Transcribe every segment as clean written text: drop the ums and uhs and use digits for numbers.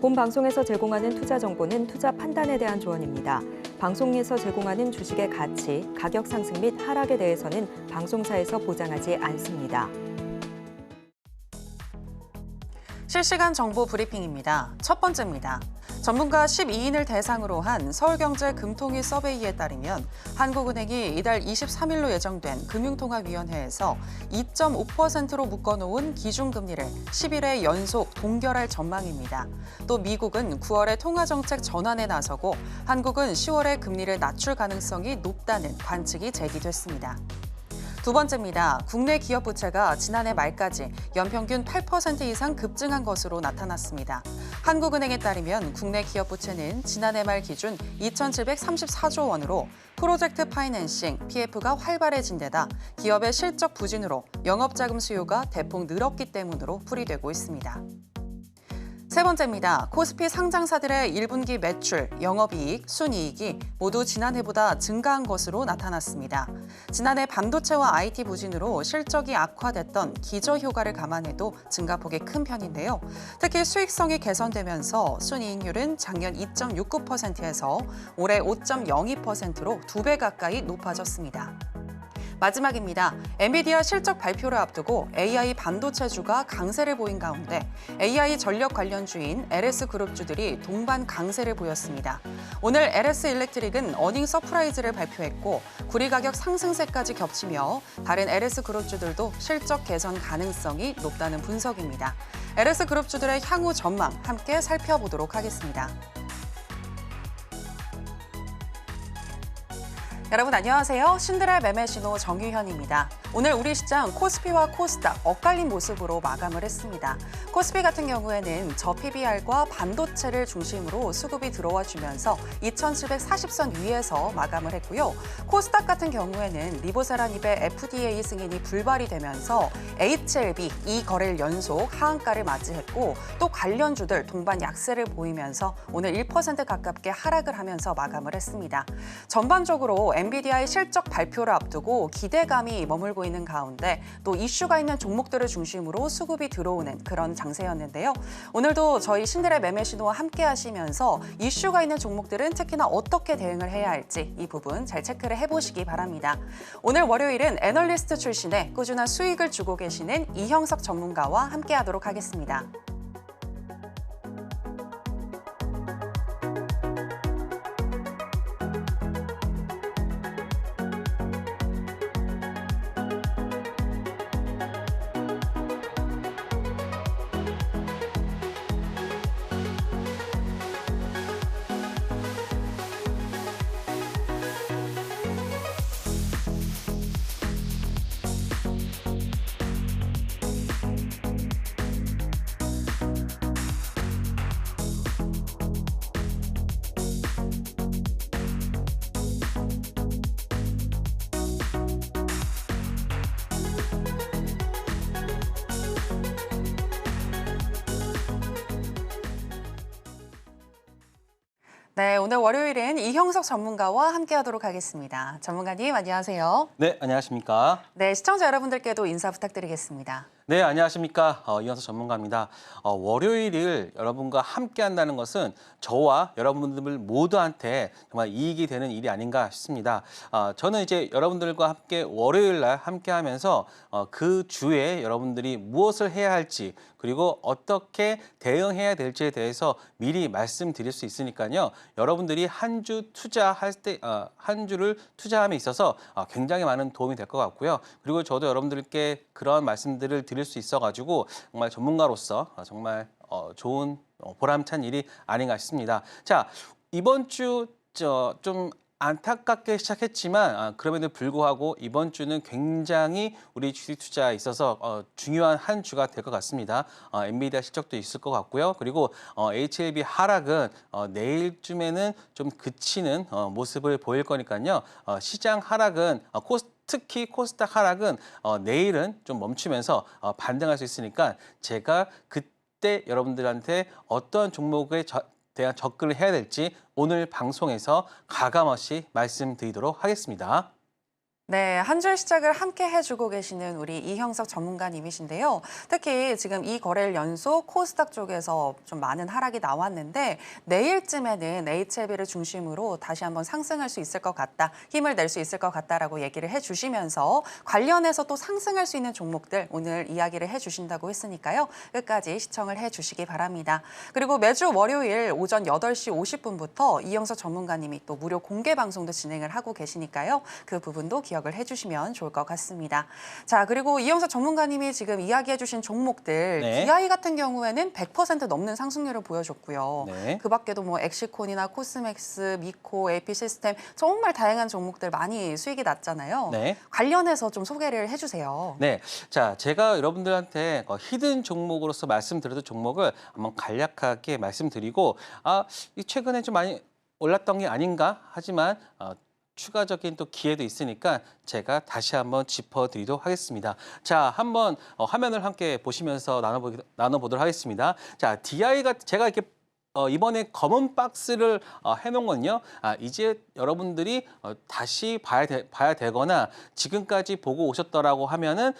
본 방송에서 제공하는 투자 정보는 투자 판단에 대한 조언입니다. 방송에서 제공하는 주식의 가치, 가격 상승 및 하락에 대해서는 방송사에서 보장하지 않습니다. 실시간 정보 브리핑입니다. 첫 번째입니다. 전문가 12인을 대상으로 한 서울경제 금통위 서베이에 따르면 한국은행이 이달 23일로 예정된 금융통화위원회에서 2.5%로 묶어놓은 기준금리를 10일에 연속 동결할 전망입니다. 또 미국은 9월에 통화정책 전환에 나서고 한국은 10월에 금리를 낮출 가능성이 높다는 관측이 제기됐습니다. 두 번째입니다. 국내 기업 부채가 지난해 말까지 연평균 8% 이상 급증한 것으로 나타났습니다. 한국은행에 따르면 국내 기업 부채는 지난해 말 기준 2,734조 원으로 프로젝트 파이낸싱, PF가 활발해진 데다 기업의 실적 부진으로 영업자금 수요가 대폭 늘었기 때문으로 풀이되고 있습니다. 세 번째입니다. 코스피 상장사들의 1분기 매출, 영업이익, 순이익이 모두 지난해보다 증가한 것으로 나타났습니다. 지난해 반도체와 IT 부진으로 실적이 악화됐던 기저효과를 감안해도 증가폭이 큰 편인데요. 특히 수익성이 개선되면서 순이익률은 작년 2.69%에서 올해 5.02%로 2배 가까이 높아졌습니다. 마지막입니다. 엔비디아 실적 발표를 앞두고 AI 반도체주가 강세를 보인 가운데 AI 전력 관련주인 LS그룹주들이 동반 강세를 보였습니다. 오늘 LS일렉트릭은 어닝 서프라이즈를 발표했고 구리 가격 상승세까지 겹치며 다른 LS그룹주들도 실적 개선 가능성이 높다는 분석입니다. LS그룹주들의 향후 전망 함께 살펴보도록 하겠습니다. 여러분 안녕하세요. 신드라 매매신호 정유현입니다. 오늘 우리 시장 코스피와 코스닥 엇갈린 모습으로 마감을 했습니다. 코스피 같은 경우에는 저PBR과 반도체를 중심으로 수급이 들어와 주면서 2,740선 위에서 마감을 했고요. 코스닥 같은 경우에는 리보세라닙의 FDA 승인이 불발이 되면서 HLB 이 거래일 연속 하한가를 맞이했고 또 관련주들 동반 약세를 보이면서 오늘 1% 가깝게 하락을 하면서 마감을 했습니다. 전반적으로 엔비디아의 실적 발표를 앞두고 기대감이 머물고 있는 가운데 또 이슈가 있는 종목들을 중심으로 수급이 들어오는 그런 장세였는데요. 오늘도 저희 신들의 매매신호와 함께 하시면서 이슈가 있는 종목들은 특히나 어떻게 대응을 해야 할지 이 부분 잘 체크를 해보시기 바랍니다. 오늘 월요일은 애널리스트 출신의 꾸준한 수익을 주고 계시는 이형석 전문가와 함께 하도록 하겠습니다. 네, 오늘 월요일은 이형석 전문가와 함께하도록 하겠습니다. 전문가님 안녕하세요. 네, 안녕하십니까. 네, 시청자 여러분들께도 인사 부탁드리겠습니다. 네, 안녕하십니까. 이현석 전문가입니다. 월요일을 여러분과 함께 한다는 것은 저와 여러분들 모두한테 정말 이익이 되는 일이 아닌가 싶습니다. 저는 이제 여러분들과 함께 월요일 날 함께 하면서 그 주에 여러분들이 무엇을 해야 할지 그리고 어떻게 대응해야 될지에 대해서 미리 말씀드릴 수 있으니까요. 여러분들이 한 주 투자할 때, 한 주를 투자함에 있어서 굉장히 많은 도움이 될 것 같고요. 그리고 저도 여러분들께 그런 말씀들을 드릴 수 있어가지고 정말 전문가로서 정말 좋은 보람찬 일이 아닌가 싶습니다. 자, 이번 주 좀 안타깝게 시작했지만 그럼에도 불구하고 이번 주는 굉장히 우리 주식 투자에 있어서 중요한 한 주가 될 것 같습니다. 엔비디아 실적도 있을 것 같고요. 그리고 HLB 하락은 내일쯤에는 좀 그치는 모습을 보일 거니까요. 시장 하락은 특히 코스닥 하락은 내일은 좀 멈추면서 반등할 수 있으니까 제가 그때 여러분들한테 어떤 종목에 대한 접근을 해야 될지 오늘 방송에서 가감없이 말씀드리도록 하겠습니다. 네, 한 줄 시작을 함께 해주고 계시는 우리 이형석 전문가님이신데요. 특히 지금 이 거래일 연속 코스닥 쪽에서 좀 많은 하락이 나왔는데 내일쯤에는 HLB를 중심으로 다시 한번 상승할 수 있을 것 같다, 힘을 낼 수 있을 것 같다라고 얘기를 해주시면서 관련해서 또 상승할 수 있는 종목들 오늘 이야기를 해주신다고 했으니까요. 끝까지 시청을 해주시기 바랍니다. 그리고 매주 월요일 오전 8시 50분부터 이형석 전문가님이 또 무료 공개 방송도 진행을 하고 계시니까요. 그 부분도 기억을 해주시면 좋을 것 같습니다. 자, 그리고 이형석 전문가님이 지금 이야기해주신 종목들 네. DI 같은 경우에는 100% 넘는 상승률을 보여줬고요. 네. 그 밖에도 뭐 엑시콘이나 코스맥스, 미코, AP 시스템 정말 다양한 종목들 많이 수익이 났잖아요. 네. 관련해서 좀 소개를 해주세요. 네, 자 제가 여러분들한테 히든 종목으로서 말씀드렸던 종목을 한번 간략하게 말씀드리고 이 최근에 좀 많이 올랐던 게 아닌가 하지만 추가적인 또 기회도 있으니까 제가 다시 한번 짚어드리도록 하겠습니다. 자, 한번 화면을 함께 보시면서 나눠보도록 하겠습니다. 자, DI가 제가 이렇게 이번에 검은 박스를 해놓은 건요. 이제 여러분들이 다시 봐야 되거나 지금까지 보고 오셨더라고 하면은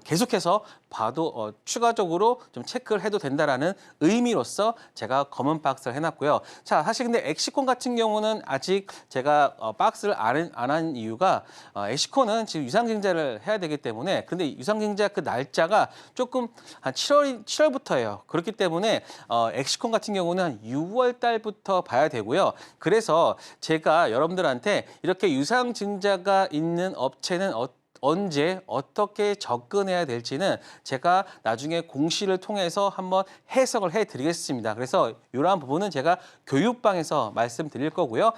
계속해서 봐도 추가적으로 좀 체크를 해도 된다라는 의미로서 제가 검은 박스를 해놨고요. 자, 사실 근데 엑시콘 같은 경우는 아직 제가 박스를 안 한 이유가 엑시콘은 지금 유상증자를 해야 되기 때문에 근데 유상증자 그 날짜가 조금 한 7월부터예요. 그렇기 때문에 엑시콘 같은 경우는 한 6월 달부터 봐야 되고요. 그래서 제가 여러분들한테 이렇게 유상증자가 있는 업체는 언제 어떻게 접근해야 될지는 제가 나중에 공시를 통해서 한번 해석을 해드리겠습니다. 그래서 이러한 부분은 제가 교육방에서 말씀드릴 거고요.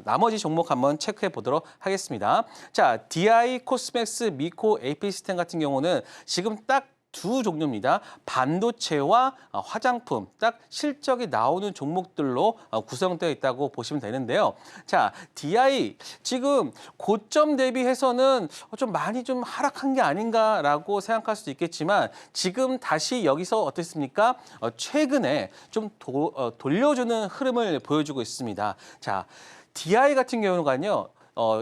나머지 종목 한번 체크해 보도록 하겠습니다. 자, DI, 코스맥스, 미코, AP 시스템 같은 경우는 지금 딱 두 종류입니다. 반도체와 화장품, 딱 실적이 나오는 종목들로 구성되어 있다고 보시면 되는데요. 자, DI 지금 고점 대비해서는 좀 많이 좀 하락한 게 아닌가라고 생각할 수도 있겠지만 지금 다시 여기서 어떻습니까? 최근에 좀 돌려주는 흐름을 보여주고 있습니다. 자, DI 같은 경우는요.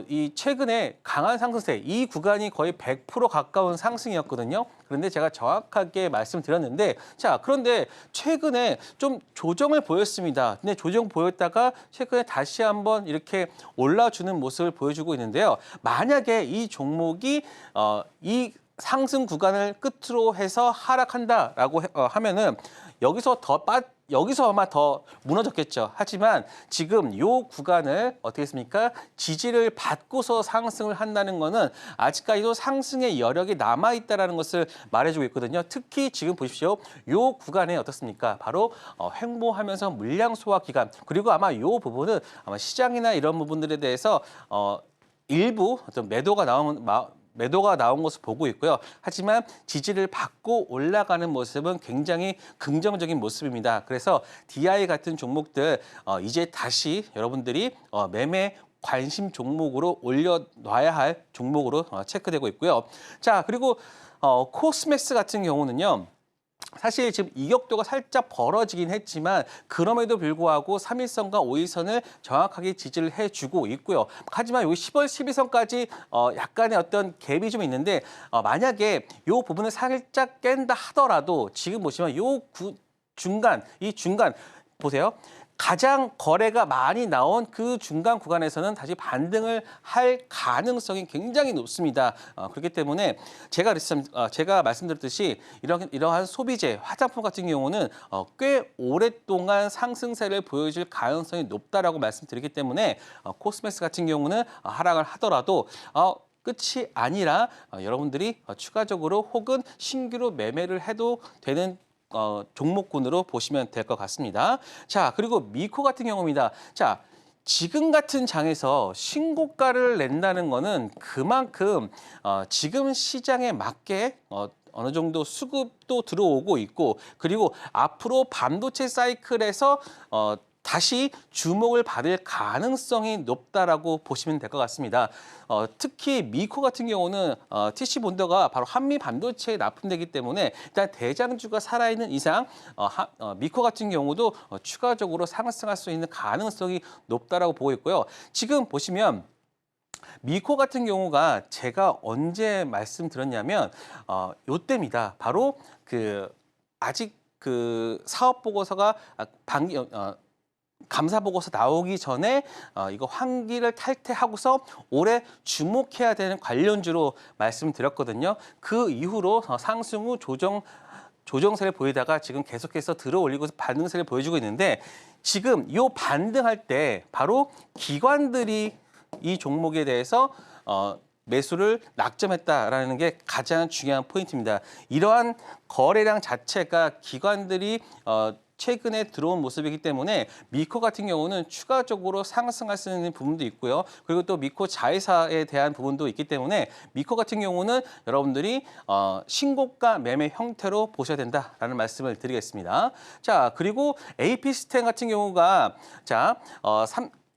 이 최근에 강한 상승세, 이 구간이 거의 100% 가까운 상승이었거든요. 그런데 제가 정확하게 말씀드렸는데, 자, 그런데 최근에 좀 조정을 보였습니다. 근데 조정 보였다가 최근에 다시 한번 이렇게 올라주는 모습을 보여주고 있는데요. 만약에 이 종목이 이 상승 구간을 끝으로 해서 하락한다라고 하면은 여기서 아마 더 무너졌겠죠. 하지만 지금 이 구간을 어떻게 했습니까? 지지를 받고서 상승을 한다는 거는 아직까지도 상승의 여력이 남아있다는 것을 말해주고 있거든요. 특히 지금 보십시오. 이 구간에 어떻습니까? 바로 횡보하면서 물량 소화 기간 그리고 아마 이 부분은 아마 시장이나 이런 부분들에 대해서 일부 어떤 매도가 나온 것을 보고 있고요. 하지만 지지를 받고 올라가는 모습은 굉장히 긍정적인 모습입니다. 그래서 DI 같은 종목들 이제 다시 여러분들이 매매 관심 종목으로 올려놔야 할 종목으로 체크되고 있고요. 자, 그리고 코스맥스 같은 경우는요. 사실 지금 이격도가 살짝 벌어지긴 했지만 그럼에도 불구하고 3일선과 5일선을 정확하게 지지를 해주고 있고요. 하지만 여기 10월 12선까지 약간의 어떤 갭이 좀 있는데 만약에 이 부분을 살짝 깬다 하더라도 지금 보시면 이 중간 보세요. 가장 거래가 많이 나온 그 중간 구간에서는 다시 반등을 할 가능성이 굉장히 높습니다. 그렇기 때문에 제가 말씀드렸듯이 이러한 소비재, 화장품 같은 경우는 꽤 오랫동안 상승세를 보여줄 가능성이 높다라고 말씀드리기 때문에 코스맥스 같은 경우는 하락을 하더라도 끝이 아니라 여러분들이 추가적으로 혹은 신규로 매매를 해도 되는 종목군으로 보시면 될 것 같습니다. 자, 그리고 미코 같은 경우입니다. 자, 지금 같은 장에서 신고가를 낸다는 거는 그만큼 지금 시장에 맞게 어느 정도 수급도 들어오고 있고 그리고 앞으로 반도체 사이클에서 다시 주목을 받을 가능성이 높다라고 보시면 될 것 같습니다. 특히 미코 같은 경우는 TC 본더가 바로 한미 반도체에 납품되기 때문에 일단 대장주가 살아있는 이상 미코 같은 경우도 추가적으로 상승할 수 있는 가능성이 높다라고 보고 있고요. 지금 보시면 미코 같은 경우가 제가 언제 말씀드렸냐면 요때입니다. 바로 아직 사업 보고서가 감사 보고서 나오기 전에 이거 환기를 탈퇴하고서 올해 주목해야 되는 관련주로 말씀드렸거든요. 그 이후로 상승 후 조정세를 보이다가 지금 계속해서 들어올리고 반등세를 보여주고 있는데 지금 이 반등할 때 바로 기관들이 이 종목에 대해서 매수를 낙점했다라는 게 가장 중요한 포인트입니다. 이러한 거래량 자체가 기관들이 최근에 들어온 모습이기 때문에 미코 같은 경우는 추가적으로 상승할 수 있는 부분도 있고요. 그리고 또 미코 자회사에 대한 부분도 있기 때문에 미코 같은 경우는 여러분들이 신고가 매매 형태로 보셔야 된다라는 말씀을 드리겠습니다. 자, 그리고 AP-스텐 같은 경우가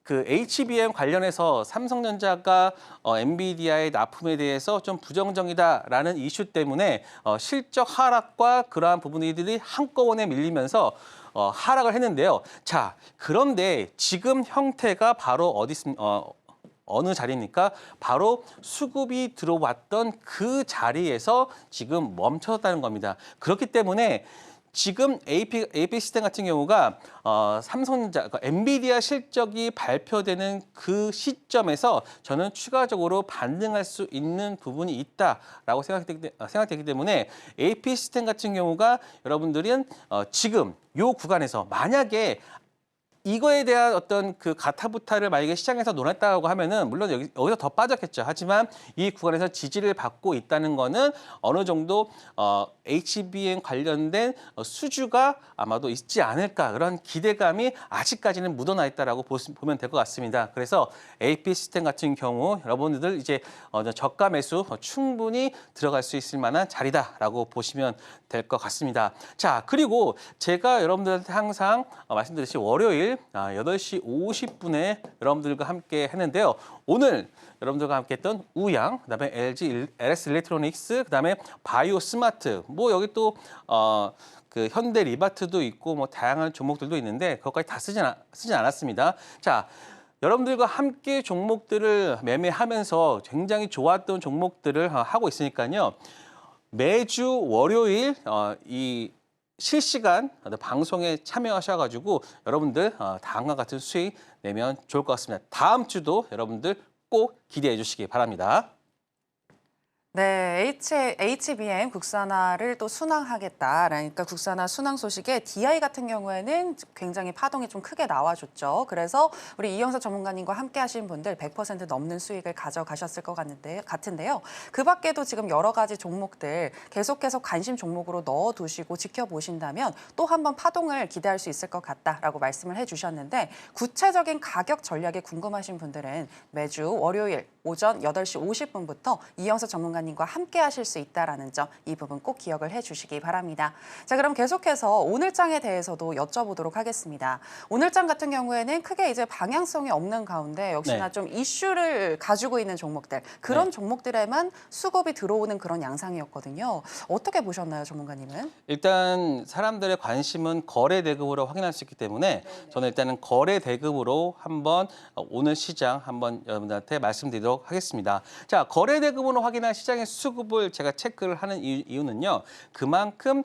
HBM 관련해서 삼성전자가 엔비디아의 납품에 대해서 좀 부정적이다라는 이슈 때문에 실적 하락과 그러한 부분들이 한꺼번에 밀리면서 하락을 했는데요. 자, 그런데 지금 형태가 바로 어느 자리입니까? 바로 수급이 들어왔던 그 자리에서 지금 멈춰졌다는 겁니다. 그렇기 때문에 지금 AP-스텐 같은 경우가 삼성전자, 엔비디아 실적이 발표되는 그 시점에서 저는 추가적으로 반등할 수 있는 부분이 있다라고 생각되기 때문에 AP-스텐 같은 경우가 여러분들은 지금 이 구간에서 만약에 이거에 대한 어떤 가타부타를 만약에 시장에서 논했다고 하면은 물론 여기서 더 빠졌겠죠. 하지만 이 구간에서 지지를 받고 있다는 거는 어느 정도 HBM 관련된 수주가 아마도 있지 않을까 그런 기대감이 아직까지는 묻어나 있다라고 보면 될 것 같습니다. 그래서 AP-스텐 같은 경우 여러분들 이제 저가 매수 충분히 들어갈 수 있을 만한 자리다라고 보시면 될 것 같습니다. 자, 그리고 제가 여러분들한테 항상 말씀드렸듯이 월요일 8시 50분에 여러분들과 함께 했는데요. 오늘 여러분들과 함께 했던 우양, 그다음에 LG LS 일렉트로닉스, 그다음에 바이오 스마트, 뭐 여기 또 현대 리바트도 있고 뭐 다양한 종목들도 있는데 그것까지 다 쓰진 않았습니다. 자, 여러분들과 함께 종목들을 매매하면서 굉장히 좋았던 종목들을 하고 있으니까요. 매주 월요일 이 실시간 방송에 참여하셔가지고 여러분들 다음과 같은 수익 내면 좋을 것 같습니다. 다음 주도 여러분들 꼭 기대해 주시기 바랍니다. 네, HBM 국산화를 또 순항하겠다. 그러니까 국산화 순항 소식에 DI 같은 경우에는 굉장히 파동이 좀 크게 나와줬죠. 그래서 우리 이영석 전문가님과 함께 하신 분들 100% 넘는 수익을 가져가셨을 것 같은데요. 그 밖에도 지금 여러 가지 종목들 계속해서 관심 종목으로 넣어두시고 지켜보신다면 또 한 번 파동을 기대할 수 있을 것 같다라고 말씀을 해주셨는데 구체적인 가격 전략이 궁금하신 분들은 매주 월요일 오전 8시 50분부터 이영석 전문가님과 함께 하실 수 있다는 점 이 부분 꼭 기억을 해주시기 바랍니다. 자, 그럼 계속해서 오늘장에 대해서도 여쭤보도록 하겠습니다. 오늘장 같은 경우에는 크게 이제 방향성이 없는 가운데 역시나 네. 좀 이슈를 가지고 있는 종목들 그런 네. 종목들에만 수급이 들어오는 그런 양상이었거든요. 어떻게 보셨나요, 전문가님은? 일단 사람들의 관심은 거래 대금으로 확인할 수 있기 때문에 저는 일단은 거래 대금으로 한번 오늘 시장 한번 여러분들한테 말씀드리도록 하겠습니다. 자, 거래 대금으로 확인한 시장의 수급을 제가 체크를 하는 이유는요. 그만큼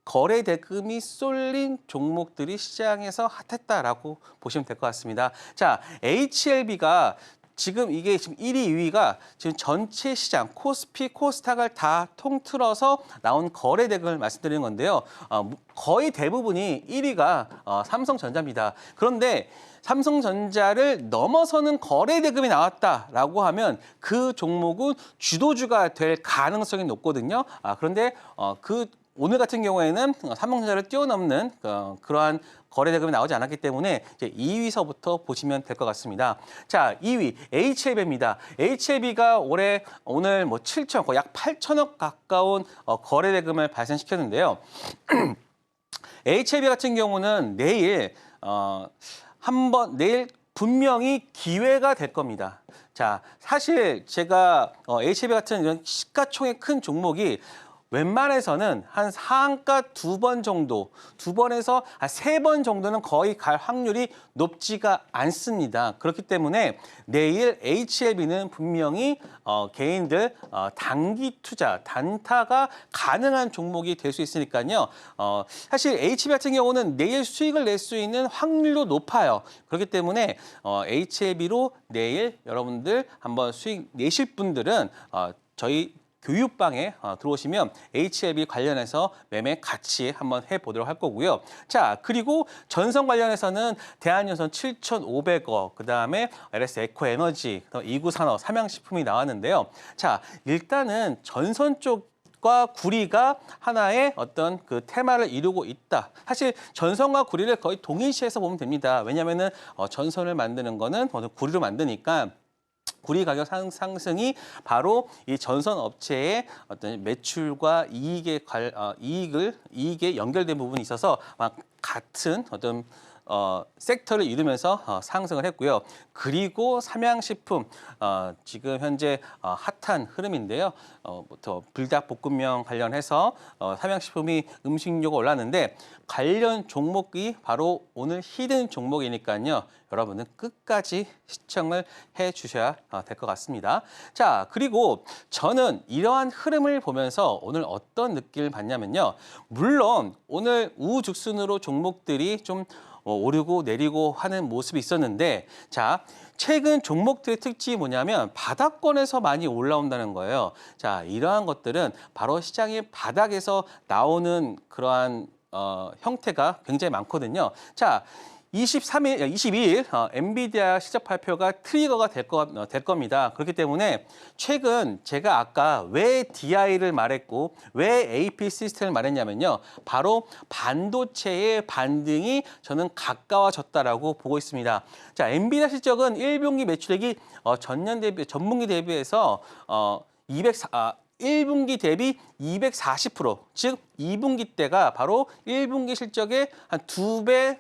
거래 대금이 쏠린 종목들이 시장에서 핫했다라고 보시면 될 것 같습니다. 자, HLB가 지금 이게 지금 1위, 2위가 지금 전체 시장 코스피, 코스닥을 다 통틀어서 나온 거래 대금을 말씀드리는 건데요. 거의 대부분이 1위가 삼성전자입니다. 그런데 삼성전자를 넘어서는 거래 대금이 나왔다라고 하면 그 종목은 주도주가 될 가능성이 높거든요. 그런데 오늘 같은 경우에는 삼성전자를 뛰어넘는 그러한 거래 대금이 나오지 않았기 때문에 이제 2위서부터 보시면 될 것 같습니다. 자, 2위 HLB입니다. HLB가 오늘 뭐 7천, 거의 약 8천억 가까운 거래 대금을 발생시켰는데요. HLB 같은 경우는 내일 내일 분명히 기회가 될 겁니다. 자, 사실 제가 HLB 같은 이런 시가총액 큰 종목이 웬만해서는 한 상한가 2번 정도, 2번에서 3번 정도는 거의 갈 확률이 높지가 않습니다. 그렇기 때문에 내일 HLB는 분명히 개인들 단기 투자, 단타가 가능한 종목이 될 수 있으니까요. 사실 HLB 같은 경우는 내일 수익을 낼 수 있는 확률도 높아요. 그렇기 때문에 HLB로 내일 여러분들 한번 수익 내실 분들은 저희 교육방에 들어오시면 HLB 관련해서 매매 같이 한번 해보도록 할 거고요. 자, 그리고 전선 관련해서는 대한전선 7,500억, 그다음에 LS 에코에너지, 이구산업, 삼양식품이 나왔는데요. 자, 일단은 전선 쪽 과 구리가 하나의 어떤 그 테마를 이루고 있다. 사실 전선과 구리를 거의 동일시해서 보면 됩니다. 왜냐하면은 전선을 만드는 거는 구리로 만드니까 구리 가격 상승이 바로 이 전선 업체의 어떤 매출과 이익에 연결된 부분이 있어서 같은 어떤 섹터를 이루면서 상승을 했고요. 그리고 삼양식품 지금 현재 핫한 흐름인데요. 불닭볶음면 관련해서 삼양식품이 음식료가 올랐는데 관련 종목이 바로 오늘 히든 종목이니까요. 여러분은 끝까지 시청을 해주셔야 될 것 같습니다. 자, 그리고 저는 이러한 흐름을 보면서 오늘 어떤 느낌을 받냐면요. 물론 오늘 우후죽순으로 종목들이 좀 오르고 내리고 하는 모습이 있었는데, 자, 최근 종목들의 특징이 뭐냐면 바닥권에서 많이 올라온다는 거예요. 자, 이러한 것들은 바로 시장의 바닥에서 나오는 그러한 형태가 굉장히 많거든요. 자, 22일 엔비디아 실적 발표가 트리거가 될 겁니다. 그렇기 때문에 최근 제가 아까 왜 DI를 말했고 왜 AP 시스템을 말했냐면요. 바로 반도체의 반등이 저는 가까워졌다라고 보고 있습니다. 자, 엔비디아 실적은 1분기 매출액이 전분기 대비해서 1분기 대비 240%, 즉 2분기 때가 바로 1분기 실적의 한 2배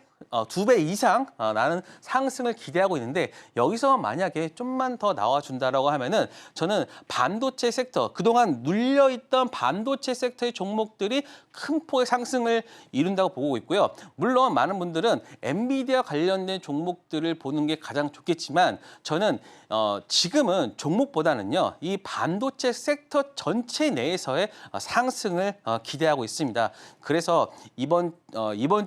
이상 나는 상승을 기대하고 있는데, 여기서 만약에 좀만 더 나와준다라고 하면은 저는 반도체 섹터, 그동안 눌려있던 반도체 섹터의 종목들이 큰 폭의 상승을 이룬다고 보고 있고요. 물론 많은 분들은 엔비디아 관련된 종목들을 보는 게 가장 좋겠지만 저는 지금은 종목보다는요, 이 반도체 섹터 전체 내에서의 상승을 기대하고 있습니다. 그래서 이번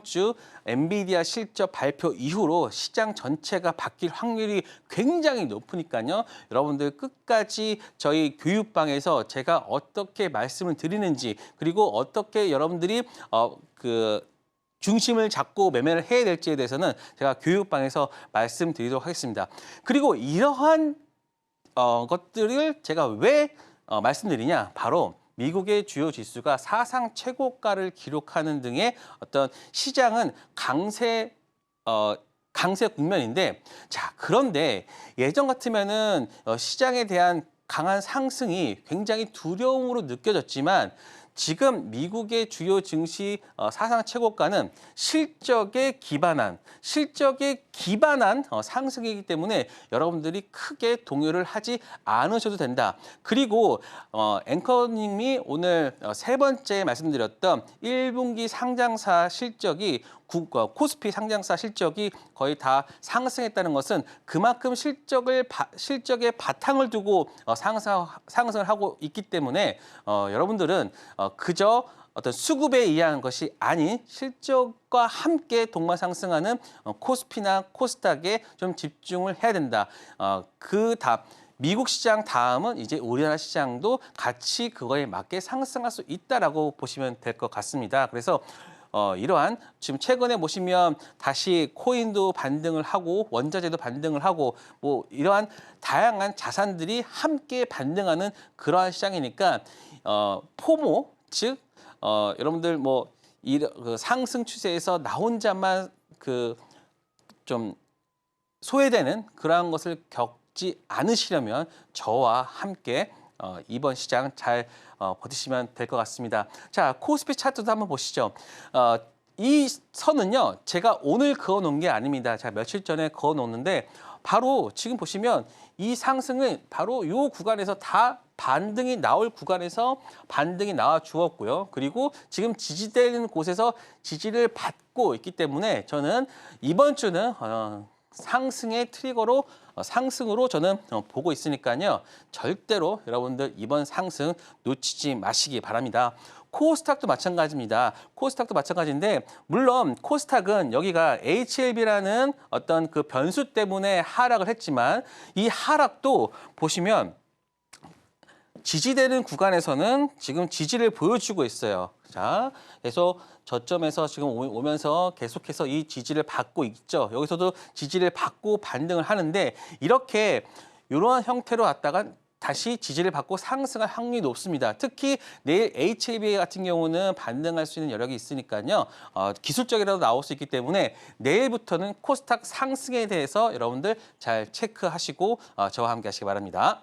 주 엔비디아 실적 발표 이후로 시장 전체가 바뀔 확률이 굉장히 높으니까요. 여러분들 끝까지 저희 교육방에서 제가 어떻게 말씀을 드리는지, 그리고 어떻게 여러분들이 중심을 잡고 매매를 해야 될지에 대해서는 제가 교육방에서 말씀드리도록 하겠습니다. 그리고 이러한 것들을 제가 왜 말씀드리냐, 바로 미국의 주요 지수가 사상 최고가를 기록하는 등의 어떤 시장은 강세 국면인데, 자, 그런데 예전 같으면은 시장에 대한 강한 상승이 굉장히 두려움으로 느껴졌지만 지금 미국의 주요 증시 사상 최고가는 실적에 기반한 상승이기 때문에 여러분들이 크게 동요를 하지 않으셔도 된다. 그리고 앵커님이 오늘 세 번째 말씀드렸던 1분기 상장사 실적이 코스피 상장사 실적이 거의 다 상승했다는 것은 그만큼 실적에 바탕을 두고 상승을 하고 있기 때문에 여러분들은 그저 어떤 수급에 의한 것이 아닌 실적과 함께 동반 상승하는 코스피나 코스닥에 좀 집중을 해야 된다. 미국 시장 다음은 이제 우리나라 시장도 같이 그거에 맞게 상승할 수 있다라고 보시면 될 것 같습니다. 그래서 이러한 지금 최근에 보시면 다시 코인도 반등을 하고 원자재도 반등을 하고 뭐 이러한 다양한 자산들이 함께 반등하는 그러한 시장이니까 포모, 즉 여러분들 그 상승 추세에서 나 혼자만 좀 소외되는 그러한 것을 겪지 않으시려면 저와 함께 이번 시장 잘 버티시면 될 것 같습니다. 자, 코스피 차트도 한번 보시죠. 이 선은요, 제가 오늘 그어놓은 게 아닙니다. 제가 며칠 전에 그어놓았는데 바로 지금 보시면 이 상승은 바로 이 구간에서 다 반등이 나올 구간에서 반등이 나와 주었고요. 그리고 지금 지지되는 곳에서 지지를 받고 있기 때문에 저는 이번 주는 상승의 트리거로 상승으로 저는 보고 있으니까요. 절대로 여러분들 이번 상승 놓치지 마시기 바랍니다. 코스닥도 마찬가지입니다. 코스닥도 마찬가지인데 물론 코스닥은 여기가 HLB라는 어떤 그 변수 때문에 하락을 했지만 이 하락도 보시면 지지되는 구간에서는 지금 지지를 보여주고 있어요. 자, 그래서 저점에서 지금 오면서 계속해서 이 지지를 받고 있죠. 여기서도 지지를 받고 반등을 하는데 이렇게 이러한 형태로 왔다가 다시 지지를 받고 상승할 확률이 높습니다. 특히 내일 HLB 같은 경우는 반등할 수 있는 여력이 있으니까요. 기술적이라도 나올 수 있기 때문에 내일부터는 코스닥 상승에 대해서 여러분들 잘 체크하시고 저와 함께 하시기 바랍니다.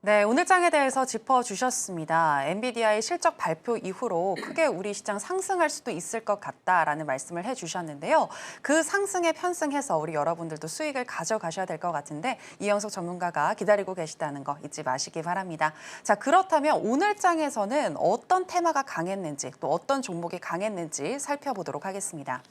네, 오늘 장에 대해서 짚어주셨습니다. 엔비디아의 실적 발표 이후로 크게 우리 시장 상승할 수도 있을 것 같다라는 말씀을 해주셨는데요. 그 상승에 편승해서 우리 여러분들도 수익을 가져가셔야 될 것 같은데 이영석 전문가가 기다리고 계시다는 거 잊지 마시기 바랍니다. 자, 그렇다면 오늘 장에서는 어떤 테마가 강했는지 또 어떤 종목이 강했는지 살펴보도록 하겠습니다.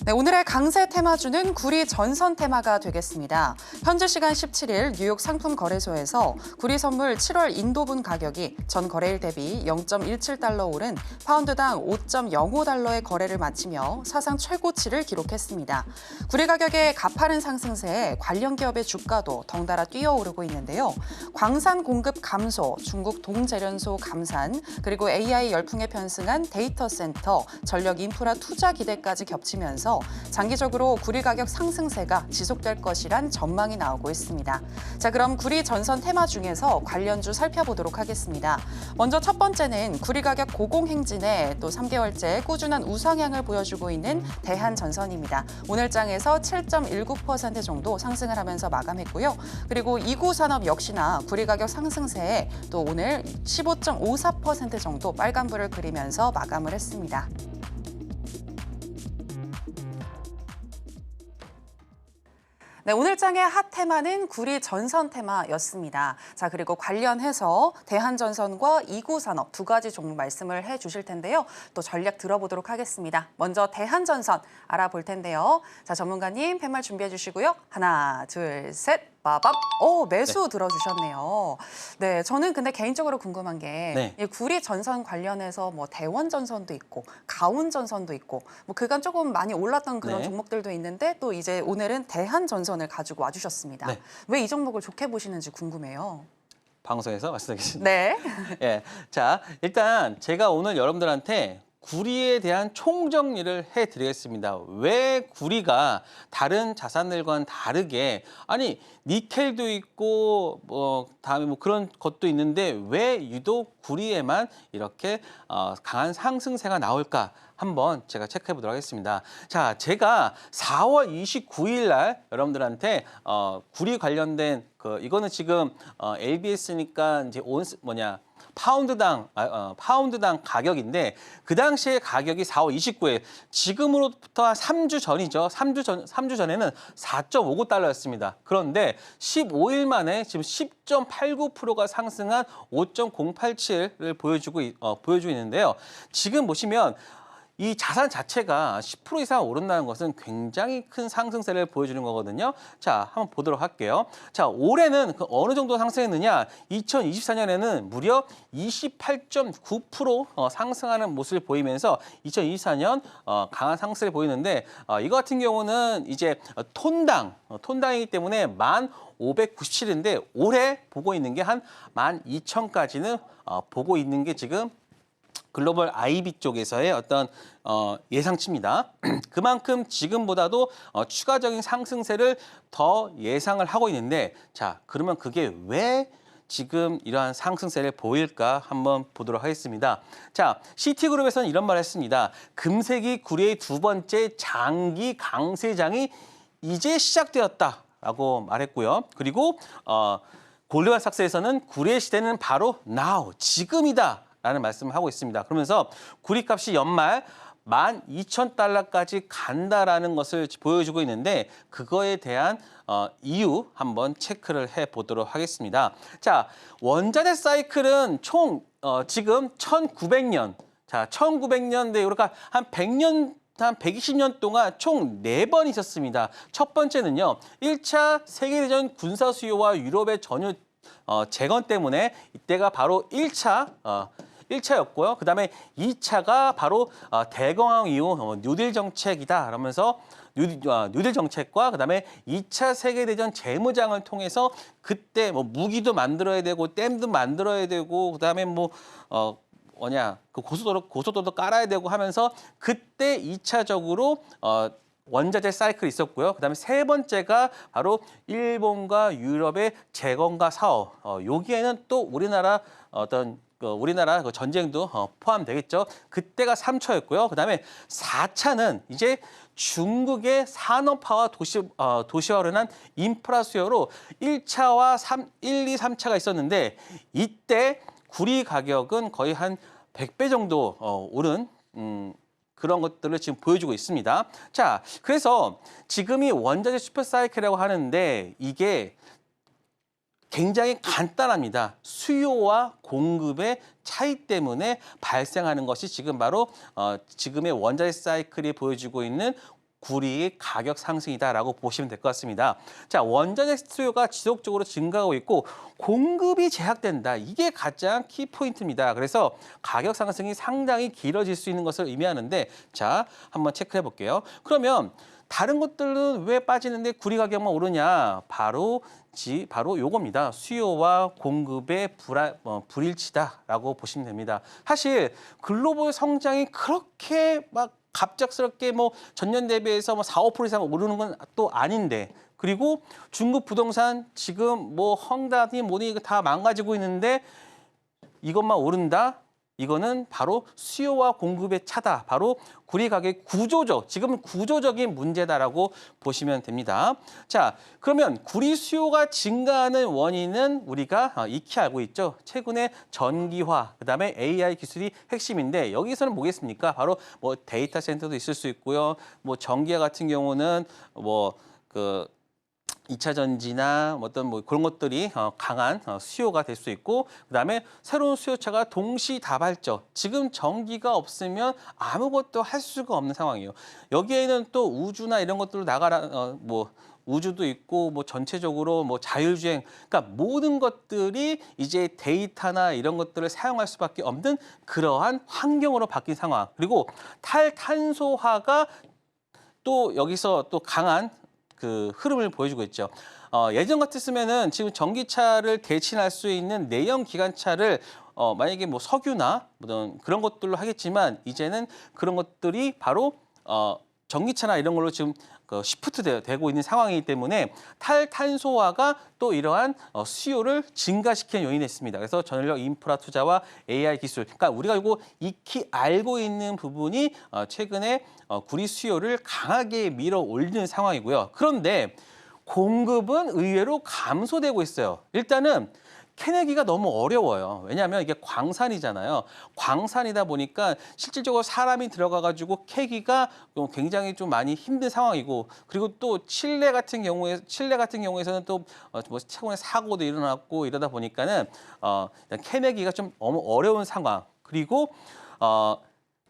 네, 오늘의 강세 테마주는 구리 전선 테마가 되겠습니다. 현지 시간 17일 뉴욕 상품거래소에서 구리 선물 7월 인도분 가격이 전 거래일 대비 0.17달러 오른 파운드당 5.05달러의 거래를 마치며 사상 최고치를 기록했습니다. 구리 가격의 가파른 상승세에 관련 기업의 주가도 덩달아 뛰어오르고 있는데요. 광산 공급 감소, 중국 동재련소 감산, 그리고 AI 열풍에 편승한 데이터 센터, 전력 인프라 투자 기대까지 겹치면서 장기적으로 구리 가격 상승세가 지속될 것이란 전망이 나오고 있습니다. 자, 그럼 구리 전선 테마 중에서 관련주 살펴보도록 하겠습니다. 먼저 첫 번째는 구리 가격 고공행진에 또 3개월째 꾸준한 우상향을 보여주고 있는 대한전선입니다. 오늘 장에서 7.19% 정도 상승을 하면서 마감했고요. 그리고 이구산업 역시나 구리 가격 상승세에 또 오늘 15.54% 정도 빨간불을 그리면서 마감을 했습니다. 네, 오늘 장의 핫 테마는 구리 전선 테마였습니다. 자, 그리고 관련해서 대한전선과 이구산업 두 가지 종목 말씀을 해주실 텐데요. 또 전략 들어보도록 하겠습니다. 먼저 대한전선 알아볼 텐데요. 자, 전문가님 팻말 준비해 주시고요. 하나, 둘, 셋. 빠밤. 매수 네. 들어주셨네요. 네, 저는 근데 개인적으로 궁금한 게 네. 이 구리 전선 관련해서 뭐 대원 전선도 있고 가온 전선도 있고 뭐 그간 조금 많이 올랐던 그런 네. 종목들도 있는데 또 이제 오늘은 대한 전선을 가지고 와주셨습니다. 네. 왜 이 종목을 좋게 보시는지 궁금해요. 방송에서 말씀드리겠습니다. 네. 예, 자, 일단 제가 오늘 여러분들한테 구리에 대한 총정리를 해드리겠습니다. 왜 구리가 다른 자산들과는 다르게 아니 니켈도 있고 뭐 다음에 뭐 그런 것도 있는데 왜 유독 구리에만 이렇게 강한 상승세가 나올까? 한번 제가 체크해 보도록 하겠습니다. 자, 제가 4월 29일 날 여러분들한테 구리 관련된 이거는 지금 ABS니까 이제 파운드당 가격인데 그 당시에 가격이 4월 29일 지금으로부터 한 3주 전이죠. 3주 전에는 4.59달러였습니다. 그런데 15일 만에 지금 10.89%가 상승한 5.087을 보여주고 있는데요. 지금 보시면 이 자산 자체가 10% 이상 오른다는 것은 굉장히 큰 상승세를 보여주는 거거든요. 자, 한번 보도록 할게요. 자, 올해는 어느 정도 상승했느냐? 2024년에는 무려 28.9% 상승하는 모습을 보이면서 2024년 강한 상승을 보이는데 이거 같은 경우는 이제 톤당이기 때문에 1,597인데 올해 보고 있는 게 한 12,000까지는 보고 있는 게 지금 글로벌 IB 쪽에서의 어떤 예상치입니다. 그만큼 지금보다도 추가적인 상승세를 더 예상을 하고 있는데 자, 그러면 그게 왜 지금 이러한 상승세를 보일까 한번 보도록 하겠습니다. 자, 시티그룹에서는 이런 말을 했습니다. 금색이 구리의 두 번째 장기 강세장이 이제 시작되었다라고 말했고요. 그리고 골드만삭스에서는 구리의 시대는 바로 now, 지금이다. 라는 말씀을 하고 있습니다. 그러면서 구리값이 연말 12,000달러까지 간다라는 것을 보여주고 있는데 그거에 대한 이유 한번 체크를 해보도록 하겠습니다. 자, 원자재 사이클은 총 지금 1900년, 자 1900년대 그러니까 한 100년 한 120년 동안 총 4번 있었습니다. 첫 번째는요. 1차 세계대전 군사 수요와 유럽의 전후 재건 때문에 이때가 바로 1차였고요. 그다음에 2차가 바로 대공황 이후 뉴딜 정책이다. 그러면서 뉴딜 정책과 그다음에 2차 세계대전 재무장을 통해서 그때 뭐 무기도 만들어야 되고 댐도 만들어야 되고 그다음에 그 고속도로 깔아야 되고 하면서 그때 2차적으로 원자재 사이클이 있었고요. 그다음에 세 번째가 바로 일본과 유럽의 재건과 사업. 여기에는 또 우리나라 우리나라 그 전쟁도 포함되겠죠. 그때가 3차였고요. 그다음에 4차는 이제 중국의 산업화와 도시화로 인한 인프라 수요로 1차와 1, 2, 3차가 있었는데 이때 구리 가격은 거의 한 100배 정도 오른 그런 것들을 지금 보여주고 있습니다. 자, 그래서 지금이 원자재 슈퍼사이클이라고 하는데 이게 굉장히 간단합니다. 수요와 공급의 차이 때문에 발생하는 것이 지금 바로 지금의 원자재 사이클이 보여주고 있는 구리의 가격 상승이다라고 보시면 될 것 같습니다. 자, 원자재 수요가 지속적으로 증가하고 있고 공급이 제약된다. 이게 가장 키포인트입니다. 그래서 가격 상승이 상당히 길어질 수 있는 것을 의미하는데 자, 한번 체크해 볼게요. 그러면 다른 것들은 왜 빠지는데 구리 가격만 오르냐? 바로 요겁니다. 수요와 공급의 불일치다라고 보시면 됩니다. 사실 글로벌 성장이 그렇게 막 갑작스럽게 전년 대비해서 4, 5% 이상 오르는 건 또 아닌데 그리고 중국 부동산 지금 헝다니 뭐니 다 망가지고 있는데 이것만 오른다? 이거는 바로 수요와 공급의 차다. 바로 구리 가격의 지금은 구조적인 문제다라고 보시면 됩니다. 자, 그러면 구리 수요가 증가하는 원인은 우리가 익히 알고 있죠. 최근에 전기화, 그다음에 AI 기술이 핵심인데 여기서는 뭐겠습니까? 바로 데이터 센터도 있을 수 있고요. 전기화 같은 경우는 2차 전지나 그런 것들이 강한 수요가 될 수 있고 그다음에 새로운 수요차가 동시다발적. 지금 전기가 없으면 아무것도 할 수가 없는 상황이에요. 여기에는 또 우주나 이런 것들로 우주도 있고 전체적으로 자율주행 그러니까 모든 것들이 이제 데이터나 이런 것들을 사용할 수밖에 없는 그러한 환경으로 바뀐 상황. 그리고 탈탄소화가 또 여기서 또 강한 그 흐름을 보여주고 있죠. 예전 같았으면은 지금 전기차를 대신할 수 있는 내연 기관차를 만약에 석유나 그런 것들로 하겠지만 이제는 그런 것들이 바로 전기차나 이런 걸로 지금 시프트 되고 있는 상황이기 때문에 탈탄소화가 또 이러한 수요를 증가시키는 요인이 있습니다. 그래서 전력 인프라 투자와 AI 기술, 그러니까 우리가 이거 익히 알고 있는 부분이 최근에 구리 수요를 강하게 밀어 올리는 상황이고요. 그런데 공급은 의외로 감소되고 있어요. 일단은 캐내기가 너무 어려워요. 왜냐하면 이게 광산이잖아요. 광산이다 보니까 실질적으로 사람이 들어가가지고 캐기가 굉장히 좀 많이 힘든 상황이고 그리고 또 칠레 같은 경우에서는 또 최근에 사고도 일어났고 이러다 보니까는 캐내기가 좀 너무 어려운 상황. 그리고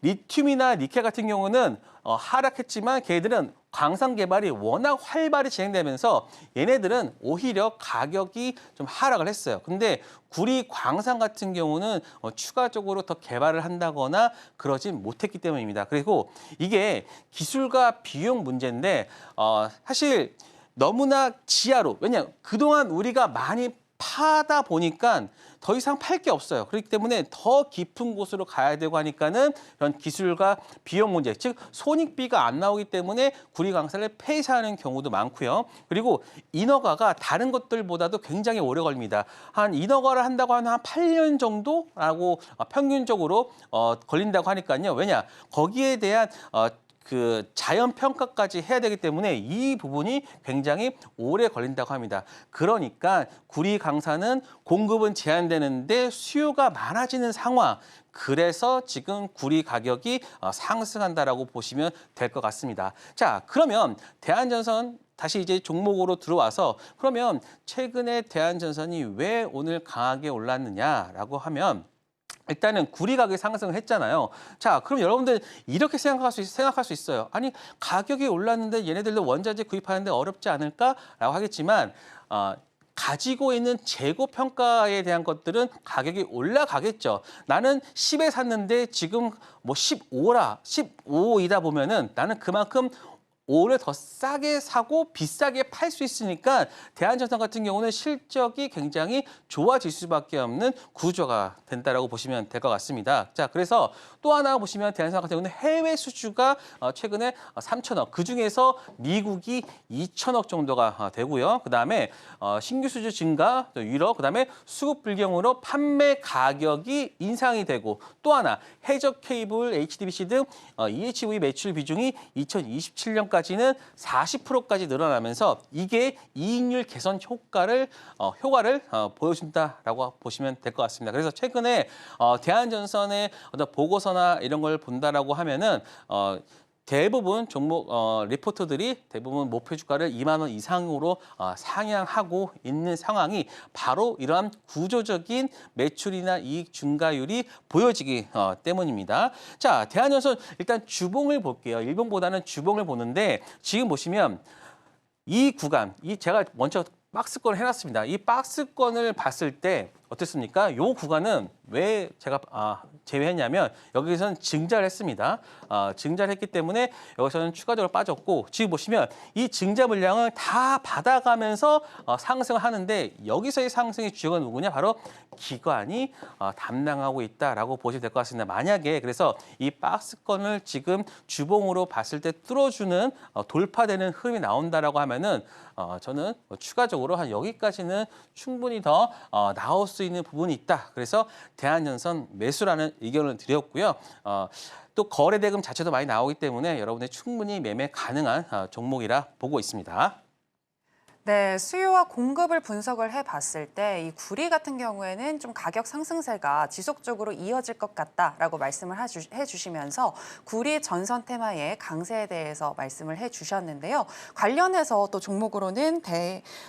리튬이나 니켈 같은 경우는 하락했지만 걔들은 광산 개발이 워낙 활발히 진행되면서 얘네들은 오히려 가격이 좀 하락을 했어요. 근데 구리 광산 같은 경우는 추가적으로 더 개발을 한다거나 그러진 못했기 때문입니다. 그리고 이게 기술과 비용 문제인데 사실 너무나 지하로 왜냐하면 그동안 우리가 많이 파다 보니까 더 이상 팔 게 없어요. 그렇기 때문에 더 깊은 곳으로 가야 되고 하니까는 이런 기술과 비용 문제, 즉 손익비가 안 나오기 때문에 구리 광산을 폐쇄하는 경우도 많고요. 그리고 인허가가 다른 것들보다도 굉장히 오래 걸립니다. 한 인허가를 한다고 하면 한 8년 정도라고 평균적으로 걸린다고 하니까요. 왜냐? 거기에 대한 그 자연 평가까지 해야 되기 때문에 이 부분이 굉장히 오래 걸린다고 합니다. 그러니까 구리 강사는 공급은 제한되는데 수요가 많아지는 상황. 그래서 지금 구리 가격이 상승한다라고 보시면 될 것 같습니다. 자, 그러면 대한전선 다시 이제 종목으로 들어와서 그러면 최근에 대한전선이 왜 오늘 강하게 올랐느냐라고 하면 일단은 구리 가격이 상승을 했잖아요. 자, 그럼 여러분들 이렇게 생각할 수 있어요. 아니, 가격이 올랐는데 얘네들도 원자재 구입하는데 어렵지 않을까라고 하겠지만 가지고 있는 재고 평가에 대한 것들은 가격이 올라가겠죠. 나는 10에 샀는데 지금 뭐 15이다 보면은 나는 그만큼 5를 더 싸게 사고 비싸게 팔 수 있으니까 대한전선 같은 경우는 실적이 굉장히 좋아질 수밖에 없는 구조가 된다라고 보시면 될 것 같습니다. 자, 그래서 또 하나 보시면 대한전선 같은 경우는 해외 수주가 최근에 3천억, 그중에서 미국이 2천억 정도가 되고요. 그다음에 신규 수주 증가, 또 유럽, 그다음에 수급 불경으로 판매 가격이 인상이 되고 또 하나 해적 케이블, HDBC 등 EHV 매출 비중이 2027년까지는 40%까지 늘어나면서 이게 이익률 개선 효과를 보여준다라고 보시면 될 것 같습니다. 그래서 최근에 대한전선의 어떤 보고서나 이런 걸 본다라고 하면은 대부분 종목 리포터들이 대부분 목표 주가를 2만 원 이상으로 상향하고 있는 상황이 바로 이러한 구조적인 매출이나 이익 증가율이 보여지기 때문입니다. 자, 대한전선 일단 주봉을 볼게요. 일봉보다는 주봉을 보는데 지금 보시면 이 구간, 제가 먼저 박스권을 해놨습니다. 이 박스권을 봤을 때 어떻습니까? 이 구간은 왜 제가 제외했냐면 여기서는 증자를 했습니다. 증자를 했기 때문에 여기서는 추가적으로 빠졌고 지금 보시면 이 증자 물량을 다 받아가면서 상승을 하는데 여기서의 상승의 주역은 누구냐? 바로 기관이 담당하고 있다라고 보시면 될 것 같습니다. 만약에 그래서 이 박스권을 지금 주봉으로 봤을 때 뚫어주는 돌파되는 흐름이 나온다라고 하면은 저는 추가적으로 한 여기까지는 충분히 더 나올 수 있는 부분이 있다. 그래서 대한전선 매수라는 의견을 드렸고요. 또 거래 대금 자체도 많이 나오기 때문에 여러분의 충분히 매매 가능한 종목이라 보고 있습니다. 네, 수요와 공급을 분석을 해봤을 때 이 구리 같은 경우에는 좀 가격 상승세가 지속적으로 이어질 것 같다라고 말씀을 해주시면서 구리 전선 테마의 강세에 대해서 말씀을 해주셨는데요. 관련해서 또 종목으로는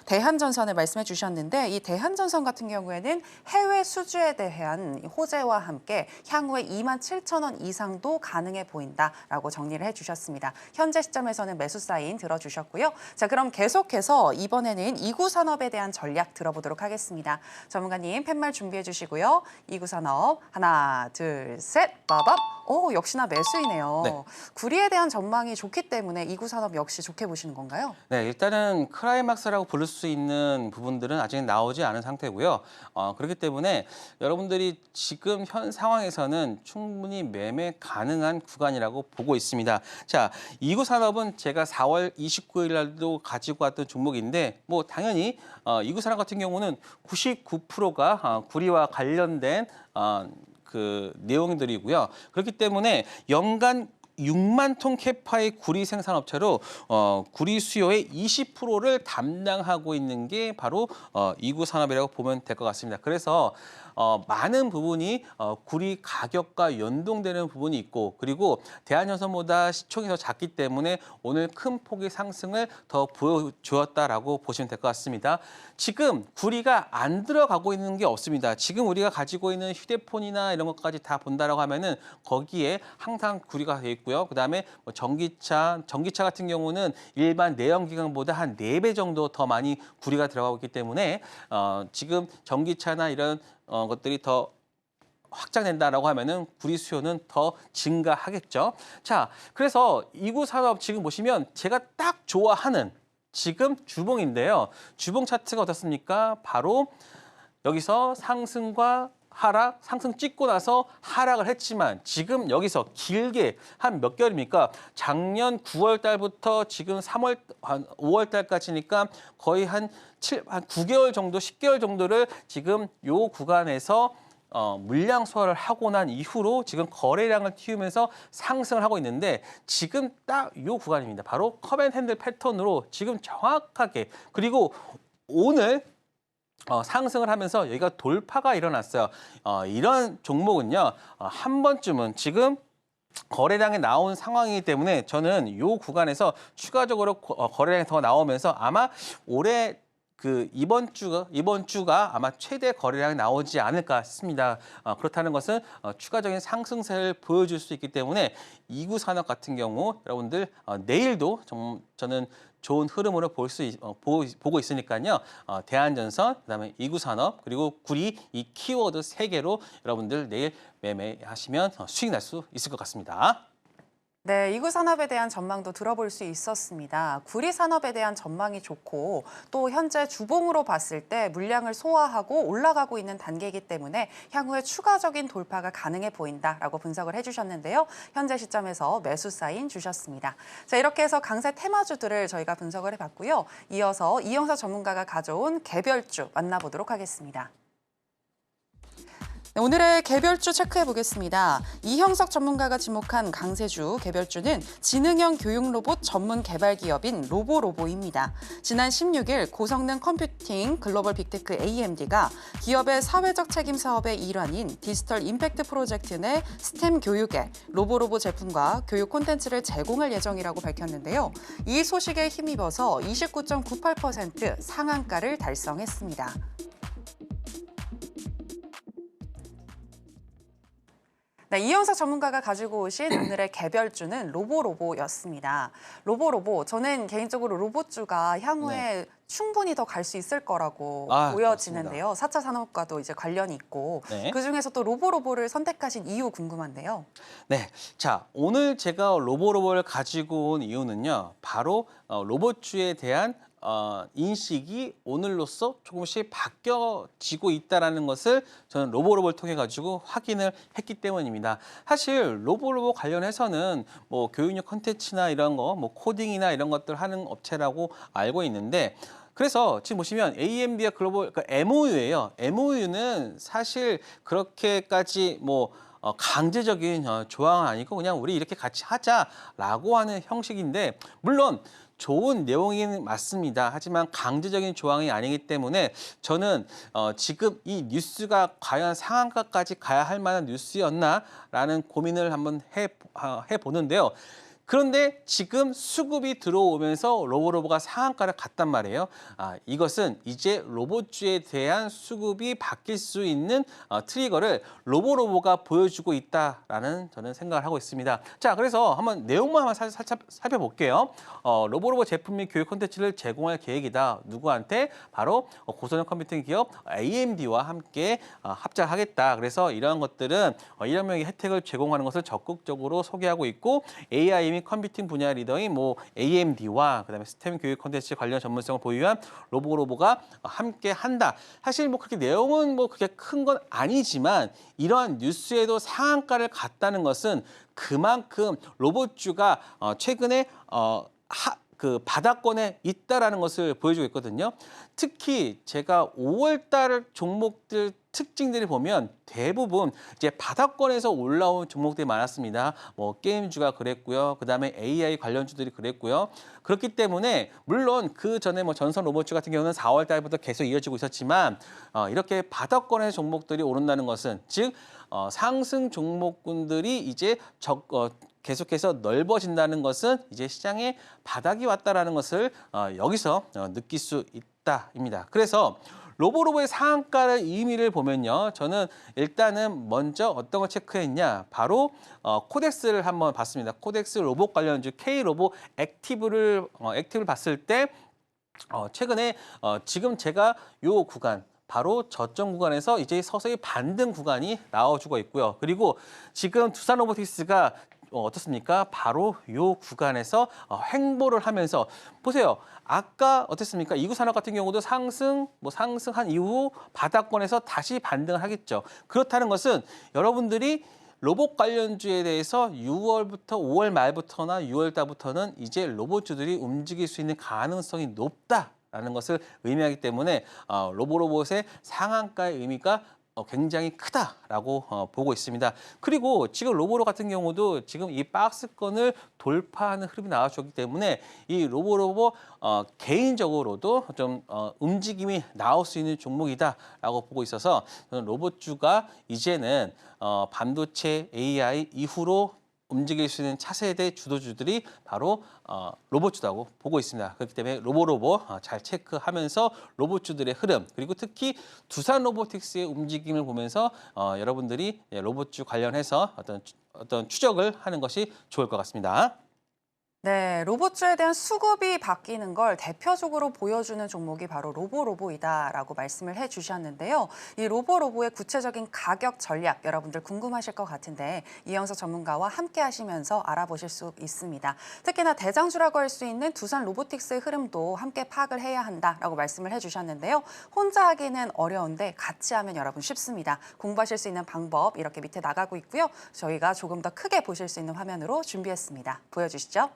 대한전선을 말씀해 주셨는데 이 대한전선 같은 경우에는 해외 수주에 대한 호재와 함께 향후에 27,000원 이상도 가능해 보인다라고 정리를 해주셨습니다. 현재 시점에서는 매수 사인 들어주셨고요. 자, 그럼 계속해서 이번에는 이구산업에 대한 전략 들어보도록 하겠습니다. 전문가님 팻말 준비해 주시고요. 이구산업 하나, 둘, 셋, 빠밤. 오, 역시나 매수이네요. 네. 구리에 대한 전망이 좋기 때문에 이구산업 역시 좋게 보시는 건가요? 네, 일단은 클라이막스라고 부를 수 있는 부분들은 아직 나오지 않은 상태고요. 그렇기 때문에 여러분들이 지금 현 상황에서는 충분히 매매 가능한 구간이라고 보고 있습니다. 자, 이구산업은 제가 4월 29일 날도 가지고 왔던 종목인데 뭐 당연히 이구산업 같은 경우는 99%가 구리와 관련된 그 내용들이고요. 그렇기 때문에 연간 6만 톤 캐파의 구리 생산업체로 구리 수요의 20%를 담당하고 있는 게 바로 이구산업이라고 보면 될 것 같습니다. 그래서 많은 부분이 구리 가격과 연동되는 부분이 있고 그리고 대한전선보다 시총이 더 작기 때문에 오늘 큰 폭의 상승을 더 보여주었다라고 보시면 될 것 같습니다. 지금 구리가 안 들어가고 있는 게 없습니다. 지금 우리가 가지고 있는 휴대폰이나 이런 것까지 다 본다라고 하면은 거기에 항상 구리가 돼 있고요. 그다음에 뭐 전기차 같은 경우는 일반 내연기관보다 한 4배 정도 더 많이 구리가 들어가고 있기 때문에 지금 전기차나 이런 것들이 더 확장된다라고 하면은 구리 수요는 더 증가하겠죠. 자, 그래서 이구산업 지금 보시면 제가 딱 좋아하는 지금 주봉인데요. 주봉 차트가 어떻습니까? 바로 여기서 상승과 하락, 상승 찍고 나서 하락을 했지만 지금 여기서 길게 한 몇 개월입니까? 작년 9월 달부터 지금 5월 달까지니까 거의 한 9개월 정도, 10개월 정도를 지금 요 구간에서 물량 소화를 하고 난 이후로 지금 거래량을 틔우면서 상승을 하고 있는데 지금 딱 이 구간입니다. 바로 컵앤핸들 패턴으로 지금 정확하게 그리고 오늘 상승을 하면서 여기가 돌파가 일어났어요. 이런 종목은요. 한 번쯤은 지금 거래량이 나온 상황이기 때문에 저는 이 구간에서 추가적으로 거래량이 더 나오면서 아마 올해 이번 주가 아마 최대 거래량이 나오지 않을까 싶습니다. 그렇다는 것은 추가적인 상승세를 보여줄 수 있기 때문에 이구 산업 같은 경우 여러분들 내일도 저는 좋은 흐름으로 보고 있으니까요. 대한전선, 그다음에 이구 산업, 그리고 구리 이 키워드 세 개로 여러분들 내일 매매하시면 수익 날 수 있을 것 같습니다. 네, 이구 산업에 대한 전망도 들어볼 수 있었습니다. 구리 산업에 대한 전망이 좋고 또 현재 주봉으로 봤을 때 물량을 소화하고 올라가고 있는 단계이기 때문에 향후에 추가적인 돌파가 가능해 보인다라고 분석을 해주셨는데요. 현재 시점에서 매수 사인 주셨습니다. 자, 이렇게 해서 강세 테마주들을 저희가 분석을 해봤고요. 이어서 이영석 전문가가 가져온 개별주 만나보도록 하겠습니다. 네, 오늘의 개별주 체크해 보겠습니다. 이형석 전문가가 지목한 강세주 개별주는 지능형 교육 로봇 전문 개발 기업인 로보로보입니다. 지난 16일 고성능 컴퓨팅 글로벌 빅테크 AMD가 기업의 사회적 책임 사업의 일환인 디지털 임팩트 프로젝트 내 스템 교육에 로보로보 제품과 교육 콘텐츠를 제공할 예정이라고 밝혔는데요. 이 소식에 힘입어서 29.98% 상한가를 달성했습니다. 네, 이영석 전문가가 가지고 오신 오늘의 개별주는 로보로보였습니다. 로보로보, 저는 개인적으로 로봇주가 향후에 충분히 더 갈 수 있을 거라고 보여지는데요. 4차 산업과도 이제 관련이 있고 그중에서 또 로보로보를 선택하신 이유 궁금한데요. 네, 자 오늘 제가 로보로보를 가지고 온 이유는요. 바로 로봇주에 대한 인식이 오늘로써 조금씩 바뀌어지고 있다는 것을 저는 로보로보를 통해 가지고 확인을 했기 때문입니다. 사실 로보로보 관련해서는 뭐 교육용 콘텐츠나 이런 거, 뭐 코딩이나 이런 것들 하는 업체라고 알고 있는데 그래서 지금 보시면 AMD와 글로벌 MOU예요. MOU는 사실 그렇게까지 뭐 강제적인 조항은 아니고 그냥 우리 이렇게 같이 하자라고 하는 형식인데 물론 좋은 내용이 맞습니다. 하지만 강제적인 조항이 아니기 때문에 저는 지금 이 뉴스가 과연 상한가까지 가야 할 만한 뉴스였나라는 고민을 한번 해보는데요. 그런데 지금 수급이 들어오면서 로보로보가 상한가를 갔단 말이에요. 이것은 이제 로봇주에 대한 수급이 바뀔 수 있는 트리거를 로보로보가 보여주고 있다라는 저는 생각을 하고 있습니다. 자, 그래서 한번 내용만 한번 살짝 살펴볼게요. 로보로보 제품 및 교육 콘텐츠를 제공할 계획이다. 누구한테? 바로 고성능 컴퓨팅 기업 AMD와 함께 합작하겠다. 그래서 이러한 것들은 이런 명의 혜택을 제공하는 것을 적극적으로 소개하고 있고 AI 및 컴퓨팅 분야 리더인 뭐 AMD와 그다음에 스템 교육 콘텐츠 관련 전문성을 보유한 로보로보가 함께 한다. 사실 뭐 그렇게 내용은 뭐 그렇게 큰 건 아니지만 이러한 뉴스에도 상한가를 갔다는 것은 그만큼 로봇주가 최근에 바닥권에 있다라는 것을 보여주고 있거든요. 특히 제가 5월달 종목들 특징들을 보면 대부분 이제 바닥권에서 올라온 종목들이 많았습니다. 뭐 게임주가 그랬고요. 그다음에 AI 관련주들이 그랬고요. 그렇기 때문에 물론 그 전에 뭐 전선 로봇주 같은 경우는 4월 달부터 계속 이어지고 있었지만 이렇게 바닥권의 종목들이 오른다는 것은 즉 상승 종목군들이 이제 계속해서 넓어진다는 것은 이제 시장에 바닥이 왔다라는 것을 여기서 느낄 수 있다입니다. 그래서 로보로보의 상한가의 의미를 보면요. 저는 일단은 먼저 어떤 걸 체크했냐. 바로 코덱스를 한번 봤습니다. 코덱스 로봇 관련주 K로보 액티브를 봤을 때 최근에 지금 제가 요 구간 바로 저점 구간에서 이제 서서히 반등 구간이 나와주고 있고요. 그리고 지금 두산 로보틱스가 어떻습니까? 바로 이 구간에서 횡보를 하면서 보세요. 아까 어땠습니까? 이구 산업 같은 경우도 상승한 이후 바닥권에서 다시 반등을 하겠죠. 그렇다는 것은 여러분들이 로봇 관련주에 대해서 6월부터 5월 말부터나 6월 달부터는 이제 로봇주들이 움직일 수 있는 가능성이 높다라는 것을 의미하기 때문에 로보로봇의 상한가의 의미가 굉장히 크다라고 보고 있습니다. 그리고 지금 로보로 같은 경우도 지금 이 박스권을 돌파하는 흐름이 나와줬기 때문에 이 로보 개인적으로도 좀 움직임이 나올 수 있는 종목이다라고 보고 있어서 저는 로봇주가 이제는 반도체 AI 이후로 움직일 수 있는 차세대 주도주들이 바로 로봇주라고 보고 있습니다. 그렇기 때문에 로보 잘 체크하면서 로봇주들의 흐름 그리고 특히 두산 로보틱스의 움직임을 보면서 여러분들이 로봇주 관련해서 어떤 추적을 하는 것이 좋을 것 같습니다. 네, 로봇주에 대한 수급이 바뀌는 걸 대표적으로 보여주는 종목이 바로 로보이다라고 말씀을 해주셨는데요. 이 로보의 구체적인 가격 전략 여러분들 궁금하실 것 같은데 이영석 전문가와 함께 하시면서 알아보실 수 있습니다. 특히나 대장주라고 할 수 있는 두산 로보틱스의 흐름도 함께 파악을 해야 한다라고 말씀을 해주셨는데요. 혼자 하기는 어려운데 같이 하면 여러분 쉽습니다. 공부하실 수 있는 방법 이렇게 밑에 나가고 있고요. 저희가 조금 더 크게 보실 수 있는 화면으로 준비했습니다. 보여주시죠.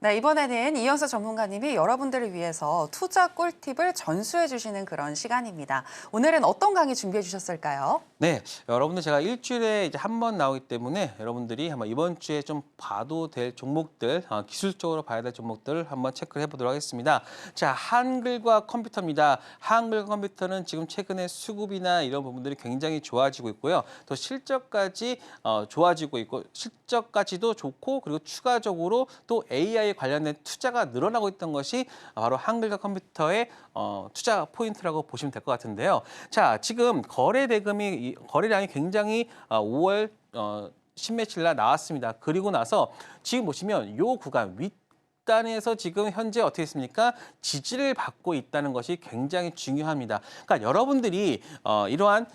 네, 이번에는 이영석 전문가님이 여러분들을 위해서 투자 꿀팁을 전수해 주시는 그런 시간입니다. 오늘은 어떤 강의 준비해 주셨을까요? 네, 여러분들 제가 일주일에 이제 한 번 나오기 때문에 여러분들이 한번 이번 주에 좀 봐도 될 종목들, 기술적으로 봐야 될 종목들을 한번 체크를 해보도록 하겠습니다. 자, 한글과 컴퓨터입니다. 한글과 컴퓨터는 지금 최근에 수급이나 이런 부분들이 굉장히 좋아지고 있고요. 또 실적까지 좋아지고 있고 실적까지도 좋고 그리고 추가적으로 또 AI 관련된 투자가 늘어나고 있던 것이 바로 한글과 컴퓨터의 투자 포인트라고 보시면 될 것 같은데요. 자, 지금 거래량이 굉장히 5월 10며칠 날 나왔습니다. 그리고 나서 지금 보시면 요 구간 윗단에서 지금 현재 어떻게 있습니까? 지지를 받고 있다는 것이 굉장히 중요합니다. 그러니까 여러분들이 이러한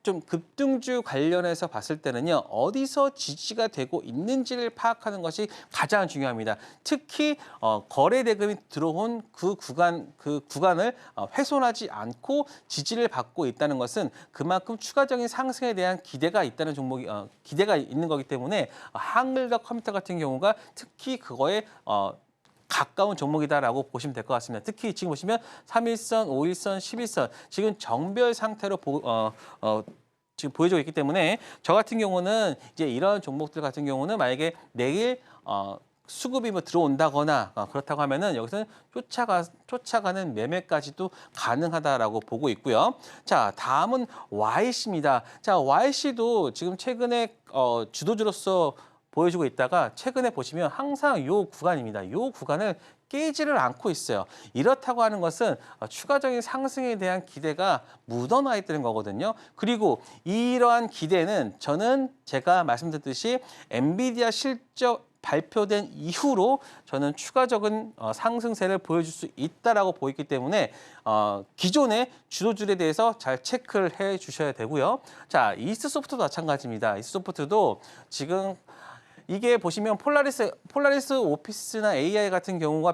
좀 급등주 관련해서 봤을 때는요, 어디서 지지가 되고 있는지를 파악하는 것이 가장 중요합니다. 특히 거래 대금이 들어온 그 구간을 훼손하지 않고 지지를 받고 있다는 것은 그만큼 추가적인 상승에 대한 기대가 있다는 종목이 기대가 있는 거기 때문에 한글과 컴퓨터 같은 경우가 특히 그거에 가까운 종목이다라고 보시면 될 것 같습니다. 특히 지금 보시면 3일선, 5일선, 11선 지금 정별 상태로 지금 보여주고 있기 때문에 저 같은 경우는 이제 이런 종목들 같은 경우는 만약에 내일 수급이 뭐 들어온다거나 그렇다고 하면은 여기서는 쫓아가는 매매까지도 가능하다라고 보고 있고요. 자, 다음은 YC입니다. 자, YC도 지금 최근에 주도주로서 보여주고 있다가 최근에 보시면 항상 이 구간입니다. 이 구간을 깨지를 않고 있어요. 이렇다고 하는 것은 추가적인 상승에 대한 기대가 묻어나 있다는 거거든요. 그리고 이러한 기대는 저는 제가 말씀드렸듯이 엔비디아 실적 발표된 이후로 저는 추가적인 상승세를 보여줄 수 있다라고 보이기 때문에 기존의 주도주에 대해서 잘 체크를 해 주셔야 되고요. 자, 이스트소프트도 마찬가지입니다. 이스트소프트도 지금 이게 보시면 폴라리스 오피스나 AI 같은 경우가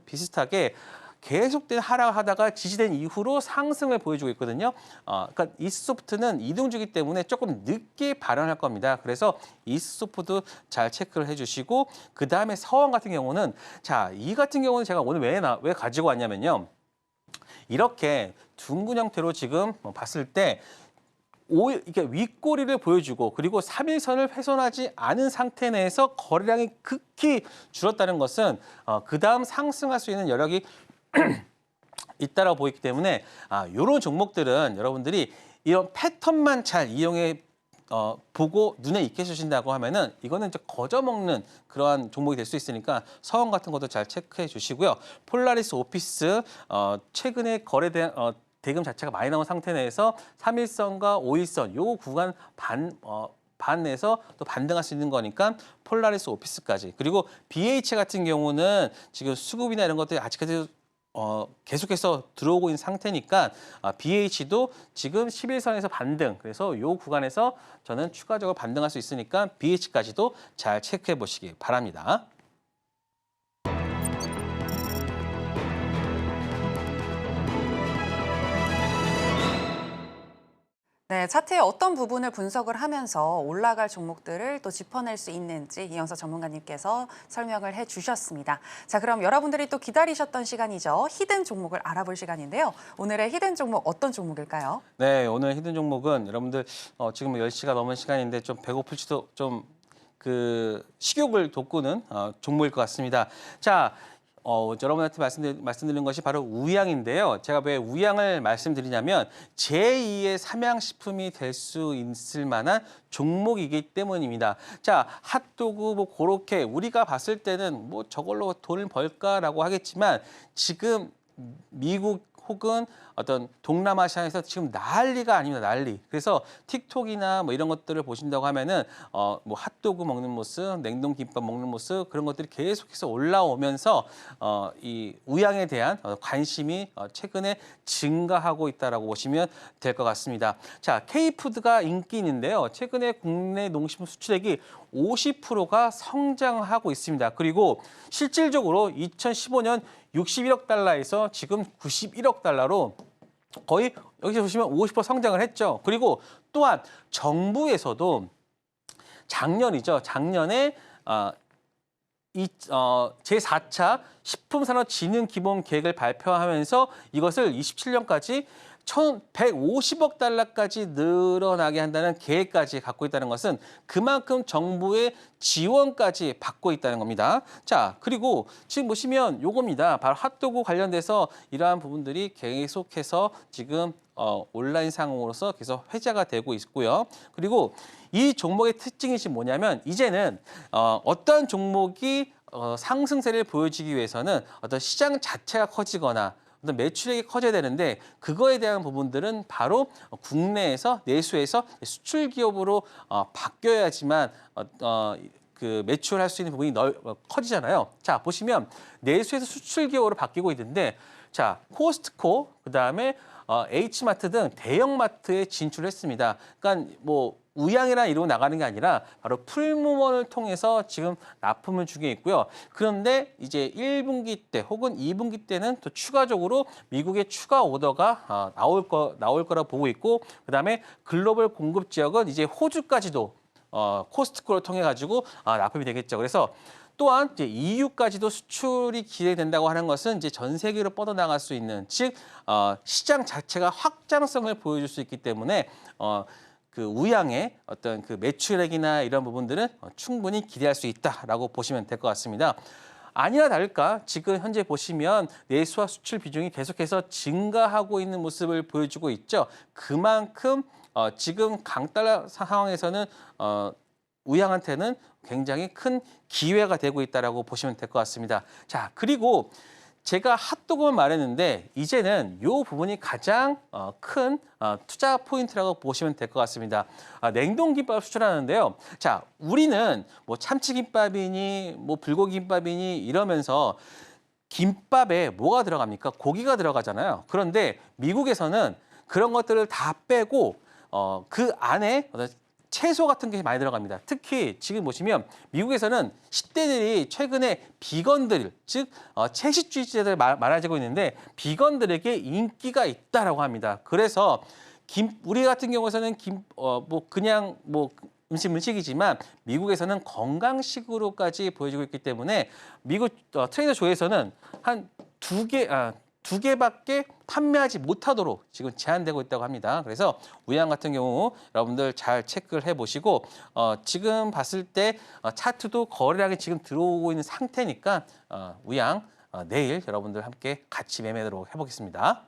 비슷하게 계속된 하락하다가 지지된 이후로 상승을 보여주고 있거든요. 그러니까 이스소프트는 이동주기 때문에 조금 늦게 발현할 겁니다. 그래서 이스소프트도 잘 체크를 해주시고 그 다음에 서원 같은 경우는 자, 이 같은 경우는 제가 오늘 왜 가지고 왔냐면요. 이렇게 둥근 형태로 지금 봤을 때 이게 윗꼬리를 보여주고 그리고 3일선을 훼손하지 않은 상태 내에서 거래량이 극히 줄었다는 것은 그 다음 상승할 수 있는 여력이 있다라고 보이기 때문에 이런 종목들은 여러분들이 이런 패턴만 잘 이용해 보고 눈에 익게 해주신다고 하면은 이거는 이제 거저먹는 그러한 종목이 될 수 있으니까 서원 같은 것도 잘 체크해 주시고요. 폴라리스 오피스 최근에 거래된 대금 자체가 많이 나온 상태 내에서 3일선과 5일선 요 구간 반 내에서 또 반등할 수 있는 거니까 폴라리스 오피스까지. 그리고 BH 같은 경우는 지금 수급이나 이런 것들이 아직까지 계속해서 들어오고 있는 상태니까 BH도 지금 11선에서 반등, 그래서 이 구간에서 저는 추가적으로 반등할 수 있으니까 BH까지도 잘 체크해 보시기 바랍니다. 네, 차트의 어떤 부분을 분석을 하면서 올라갈 종목들을 또 짚어낼 수 있는지 이영서 전문가님께서 설명을 해주셨습니다. 자, 그럼 여러분들이 또 기다리셨던 시간이죠. 히든 종목을 알아볼 시간인데요. 오늘의 히든 종목 어떤 종목일까요? 네, 오늘 히든 종목은 여러분들 지금 10시가 넘은 시간인데 좀 배고플지도 좀 식욕을 돋구는 종목일 것 같습니다. 자, 여러분한테 말씀드린 것이 바로 우양인데요. 제가 왜 우양을 말씀드리냐면 제2의 삼양식품이 될 수 있을 만한 종목이기 때문입니다. 자, 핫도그 뭐 그렇게 우리가 봤을 때는 뭐 저걸로 돈을 벌까라고 하겠지만 지금 미국 혹은 어떤 동남아시아에서 지금 난리가 아닙니다. 난리. 그래서 틱톡이나 뭐 이런 것들을 보신다고 하면은 뭐 핫도그 먹는 모습, 냉동 김밥 먹는 모습 그런 것들이 계속해서 올라오면서 이 우양에 대한 관심이 최근에 증가하고 있다라고 보시면 될 것 같습니다. 자, K푸드가 인기인데요. 최근에 국내 농식품 수출액이 50%가 성장하고 있습니다. 그리고 실질적으로 2015년 61억 달러에서 지금 91억 달러로 거의 여기서 보시면 50% 성장을 했죠. 그리고 또한 정부에서도 작년이죠. 작년에 제4차 식품산업진흥기본계획을 발표하면서 이것을 27년까지 1,150억 달러까지 늘어나게 한다는 계획까지 갖고 있다는 것은 그만큼 정부의 지원까지 받고 있다는 겁니다. 자, 그리고 지금 보시면 요겁니다. 바로 핫도그 관련돼서 이러한 부분들이 계속해서 지금 온라인 상으로서 계속 회자가 되고 있고요. 그리고 이 종목의 특징이 지금 뭐냐면 이제는 어떤 종목이 상승세를 보여주기 위해서는 어떤 시장 자체가 커지거나 어떤 매출액이 커져야 되는데 그거에 대한 부분들은 바로 국내에서 내수에서 수출 기업으로 바뀌어야지만 매출할 수 있는 부분이 커지잖아요. 자, 보시면 내수에서 수출 기업으로 바뀌고 있는데 자, 코스트코 그다음에 H마트 등 대형마트에 진출했습니다. 그러니까 뭐 우양이나 이러고 나가는 게 아니라 바로 풀무원을 통해서 지금 납품을 주게 있고요. 그런데 이제 1분기 때 혹은 2분기 때는 또 추가적으로 미국의 추가 오더가 나올 거라 보고 있고 그다음에 글로벌 공급 지역은 이제 호주까지도 코스트코를 통해 가지고 납품이 되겠죠. 그래서 또한 이제 EU까지도 수출이 기대된다고 하는 것은 이제 전 세계로 뻗어나갈 수 있는 즉 시장 자체가 확장성을 보여줄 수 있기 때문에 우양의 어떤 매출액이나 이런 부분들은 충분히 기대할 수 있다라고 보시면 될 것 같습니다. 아니나 다를까 지금 현재 보시면 내수와 수출 비중이 계속해서 증가하고 있는 모습을 보여주고 있죠. 그만큼 지금 강달러 상황에서는 우양한테는 굉장히 큰 기회가 되고 있다라고 보시면 될 것 같습니다. 자, 그리고 제가 핫도그만 말했는데 이제는 이 부분이 가장 큰 투자 포인트라고 보시면 될 것 같습니다. 냉동김밥 수출하는데요. 자, 우리는 뭐 참치김밥이니 뭐 불고기김밥이니 이러면서 김밥에 뭐가 들어갑니까? 고기가 들어가잖아요. 그런데 미국에서는 그런 것들을 다 빼고 그 안에 채소 같은 게 많이 들어갑니다. 특히 지금 보시면 미국에서는 10대들이 최근에 비건들, 즉 채식주의자들 많아지고 있는데 비건들에게 인기가 있다라고 합니다. 그래서 우리 같은 경우에는 그냥 음식이지만 미국에서는 건강식으로까지 보여지고 있기 때문에 미국 트레이더 조에서는 한 두 개밖에 판매하지 못하도록 지금 제한되고 있다고 합니다. 그래서 우양 같은 경우 여러분들 잘 체크를 해보시고 지금 봤을 때 차트도 거래량이 지금 들어오고 있는 상태니까 우양 내일 여러분들 함께 같이 매매하도록 해보겠습니다.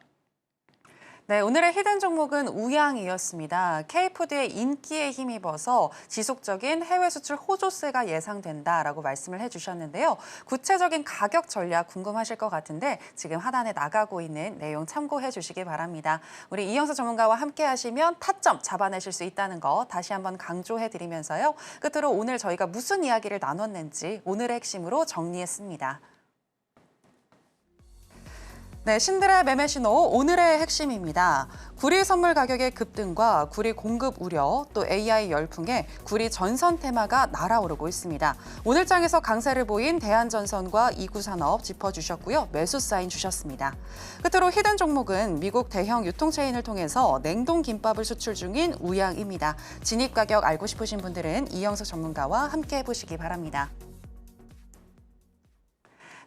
네, 오늘의 히든 종목은 우양이었습니다. K푸드의 인기에 힘입어서 지속적인 해외 수출 호조세가 예상된다라고 말씀을 해주셨는데요. 구체적인 가격 전략 궁금하실 것 같은데 지금 하단에 나가고 있는 내용 참고해 주시기 바랍니다. 우리 이영서 전문가와 함께 하시면 타점 잡아내실 수 있다는 거 다시 한번 강조해 드리면서요. 끝으로 오늘 저희가 무슨 이야기를 나눴는지 오늘의 핵심으로 정리했습니다. 네, 신들의 매매 신호 오늘의 핵심입니다. 구리 선물 가격의 급등과 구리 공급 우려, 또 AI 열풍에 구리 전선 테마가 날아오르고 있습니다. 오늘 장에서 강세를 보인 대한전선과 이구산업 짚어주셨고요. 매수 사인 주셨습니다. 끝으로 히든 종목은 미국 대형 유통체인을 통해서 냉동 김밥을 수출 중인 우양입니다. 진입 가격 알고 싶으신 분들은 이영석 전문가와 함께 해보시기 바랍니다.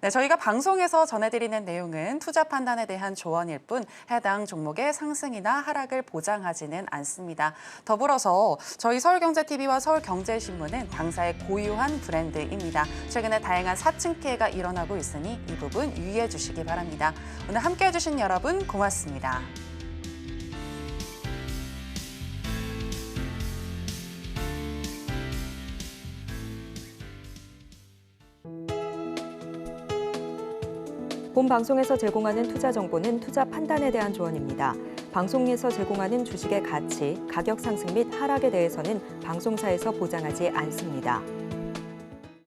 네, 저희가 방송에서 전해드리는 내용은 투자 판단에 대한 조언일 뿐 해당 종목의 상승이나 하락을 보장하지는 않습니다. 더불어서 저희 서울경제TV와 서울경제신문은 당사의 고유한 브랜드입니다. 최근에 다양한 사칭 피해가 일어나고 있으니 이 부분 유의해 주시기 바랍니다. 오늘 함께해 주신 여러분 고맙습니다. 본 방송에서 제공하는 투자 정보는 투자 판단에 대한 조언입니다. 방송에서 제공하는 주식의 가치, 가격 상승 및 하락에 대해서는 방송사에서 보장하지 않습니다.